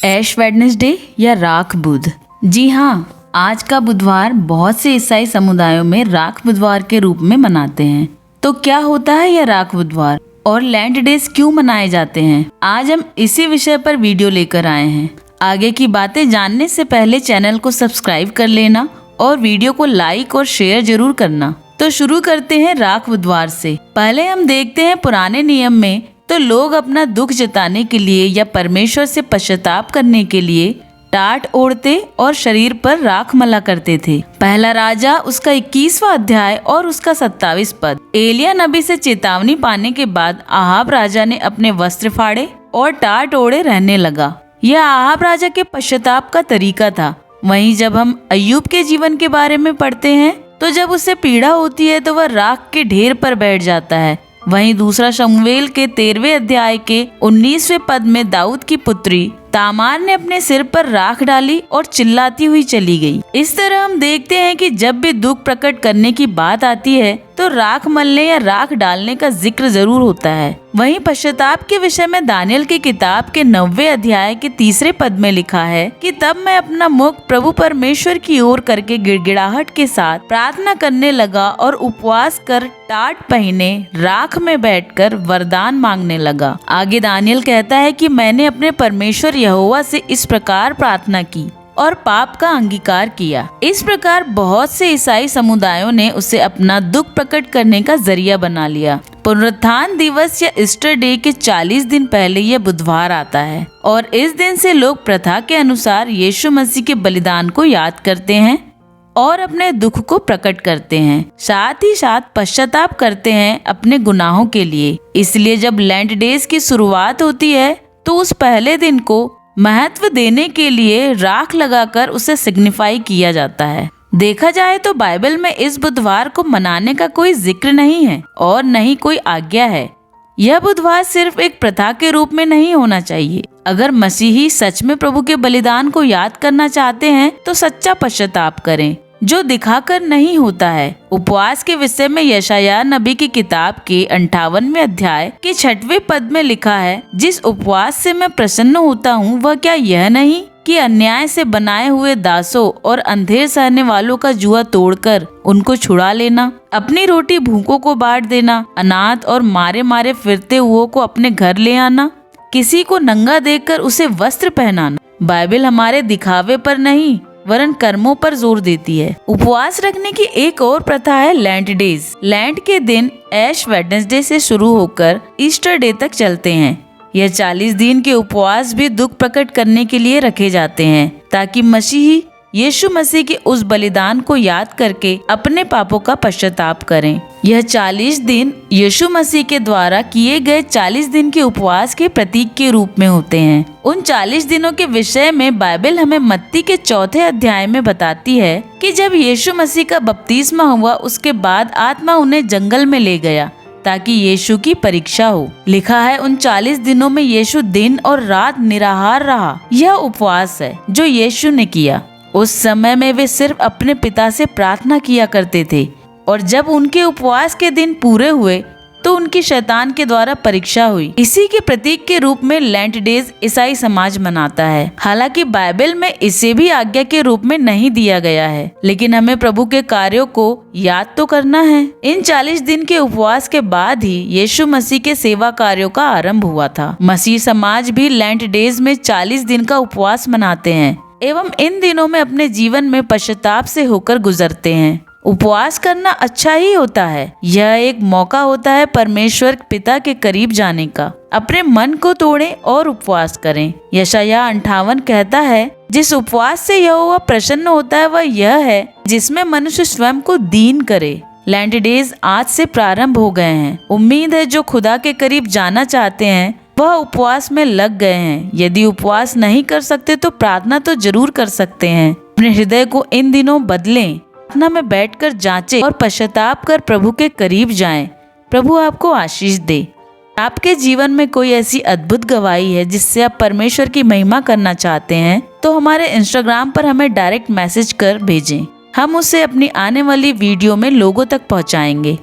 ऐश Wednesday या राख बुध। जी हाँ, आज का बुधवार बहुत से ईसाई समुदायों में राख बुधवार के रूप में मनाते हैं। तो क्या होता है यह राख बुधवार और लैंड डेज क्यों मनाए जाते हैं? आज हम इसी विषय पर वीडियो लेकर आए हैं। आगे की बातें जानने से पहले चैनल को सब्सक्राइब कर लेना और वीडियो को लाइक और शेयर जरूर करना। तो शुरू करते हैं राख बुधवार से। पहले हम देखते हैं पुराने नियम में तो लोग अपना दुख जताने के लिए या परमेश्वर से पश्चाताप करने के लिए टाट ओढ़ते और शरीर पर राख मला करते थे। पहला राजा उसका 21वां अध्याय और उसका 27 पद। एलिया नबी से चेतावनी पाने के बाद आहाब राजा ने अपने वस्त्र फाड़े और टाट ओढ़े रहने लगा। यह आहाब राजा के पश्चाताप का तरीका था। वहीं जब हम अय्यूब के जीवन के बारे में पढ़ते हैं तो जब उसे पीड़ा होती है तो वह राख के ढेर पर बैठ जाता है। वहीं दूसरा शमूएल के 13वें अध्याय के 19वें पद में दाऊद की पुत्री तामार ने अपने सिर पर राख डाली और चिल्लाती हुई चली गई। इस तरह हम देखते हैं कि जब भी दुख प्रकट करने की बात आती है तो राख मलने या राख डालने का जिक्र जरूर होता है। वहीं पश्चाताप के विषय में दानियल की किताब के 9वें अध्याय के 3 पद में लिखा है कि तब मैं अपना मुख प्रभु परमेश्वर की ओर करके गिड़गिड़ाहट के साथ प्रार्थना करने लगा और उपवास कर टाट पहने राख में बैठकर वरदान मांगने लगा। आगे दानियल कहता है कि मैंने अपने परमेश्वर यहोवा से इस प्रकार प्रार्थना की और पाप का अंगीकार किया। इस प्रकार बहुत से ईसाई समुदायों ने उसे अपना दुख प्रकट करने का जरिया बना लिया। पुनरुत्थान दिवस या ईस्टर डे के 40 दिन पहले यह बुधवार आता है और इस दिन से लोग प्रथा के अनुसार यीशु मसीह के बलिदान को याद करते हैं और अपने दुख को प्रकट करते हैं। साथ ही साथ पश्चाताप करते हैं अपने गुनाहों के लिए। इसलिए जब लैंड डेज की शुरुआत होती है तो उस पहले दिन को महत्व देने के लिए राख लगाकर उसे सिग्निफाई किया जाता है। देखा जाए तो बाइबल में इस बुधवार को मनाने का कोई जिक्र नहीं है और न ही कोई आज्ञा है। यह बुधवार सिर्फ एक प्रथा के रूप में नहीं होना चाहिए। अगर मसीही सच में प्रभु के बलिदान को याद करना चाहते हैं तो सच्चा पश्चाताप करें, जो दिखाकर नहीं होता है। उपवास के विषय में यशायाह नबी की किताब के 58वें अध्याय के 6वें पद में लिखा है, जिस उपवास से मैं प्रसन्न होता हूँ वह क्या यह नहीं कि अन्याय से बनाए हुए दासों और अंधेर सहने वालों का जुआ तोड़कर उनको छुड़ा लेना, अपनी रोटी भूखों को बांट देना, अनाथ और मारे मारे फिरते हुओं को अपने घर ले आना, किसी को नंगा देखकर उसे वस्त्र पहनाना। बाइबल हमारे दिखावे पर नहीं वरन कर्मों पर जोर देती है। उपवास रखने की एक और प्रथा है लैंड डेज। लैंड के दिन ऐश वेडनेसडे से शुरू होकर ईस्टर डे तक चलते हैं। यह 40 दिन के उपवास भी दुख प्रकट करने के लिए रखे जाते हैं ताकि मसीही यीशु मसीह के उस बलिदान को याद करके अपने पापों का पश्चाताप करें। यह 40 दिन यीशु मसीह के द्वारा किए गए 40 दिन के उपवास के प्रतीक के रूप में होते हैं। उन 40 दिनों के विषय में बाइबल हमें मत्ती के 4 अध्याय में बताती है कि जब यीशु मसीह का बपतिस्मा हुआ उसके बाद आत्मा उन्हें जंगल में ले गया ताकि यीशु की परीक्षा हो। लिखा है उन 40 दिनों में यीशु दिन और रात निराहार रहा। यह उपवास है जो यीशु ने किया। उस समय में वे सिर्फ अपने पिता से प्रार्थना किया करते थे और जब उनके उपवास के दिन पूरे हुए तो उनकी शैतान के द्वारा परीक्षा हुई। इसी के प्रतीक के रूप में लैंड डेज ईसाई समाज मनाता है। हालांकि बाइबल में इसे भी आज्ञा के रूप में नहीं दिया गया है, लेकिन हमें प्रभु के कार्यों को याद तो करना है। इन 40 दिन के उपवास के बाद ही यीशु मसीह के सेवा कार्यों का आरंभ हुआ था। मसीह समाज भी लैंड डेज में 40 दिन का उपवास मनाते हैं एवं इन दिनों में अपने जीवन में पश्चाताप से होकर गुजरते हैं। उपवास करना अच्छा ही होता है। यह एक मौका होता है परमेश्वर पिता के करीब जाने का। अपने मन को तोड़ें और उपवास करें। यशायाह 58 कहता है, जिस उपवास से यहोवा प्रसन्न होता है वह यह है जिसमें मनुष्य स्वयं को दीन करे। लैंड डेज आज से प्रारंभ हो गए हैं। उम्मीद है जो खुदा के करीब जाना चाहते हैं वह उपवास में लग गए हैं। यदि उपवास नहीं कर सकते तो प्रार्थना तो जरूर कर सकते हैं। अपने हृदय को इन दिनों बदलें, प्रार्थना में बैठकर जांचें और पश्चाताप कर प्रभु के करीब जाएं। प्रभु आपको आशीष दे। आपके जीवन में कोई ऐसी अद्भुत गवाही है जिससे आप परमेश्वर की महिमा करना चाहते हैं तो हमारे इंस्टाग्राम पर हमें डायरेक्ट मैसेज कर भेजें। हम उसे अपनी आने वाली वीडियो में लोगों तक पहुंचाएंगे।